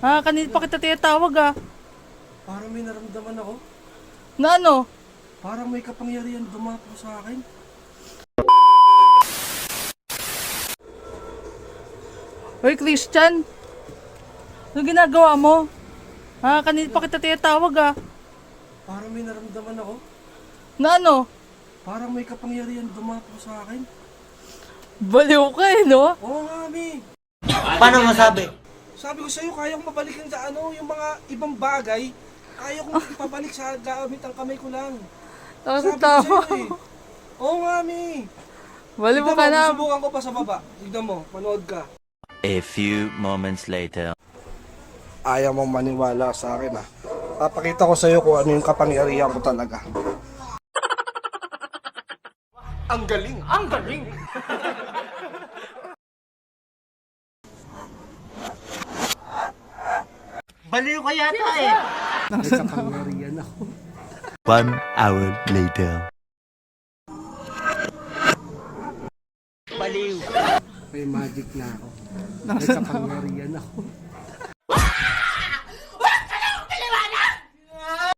Kanina pa kita tinatawag ah. Parang may naramdaman ako. Na ano? Parang may kapangyarihan dumapo sa akin. Hoy Christian, ano ginagawa mo? Kanina pa kita tinatawag ah. Parang may naramdaman ako. Na ano? Parang may kapangyarihan dumapo sa akin. Baliw ka eh, no? Oo nga, Mi. Paano masabi? Sabi ko sa'yo, kaya kong mabalikin sa yung mga ibang bagay. Kaya kong ipabalik sa gamit ang kamay ko lang. Sabi ko Tama. sa'yo eh. Oo nga, Mi. Baliw Tignan ka mo, na. susubukan ko pa sa baba. Tignan mo, manood ka. A few moments later. Ayaw mong maniwala sa akin ah. Papakita ko sa'yo kung ano yung kapangyarihan ko talaga. Ang galing! Ang galing! Baliw ka yata eh. May kapangyarihan ako. 1 hour later. Baliw. May magic na ako. May kapangyarihan ako.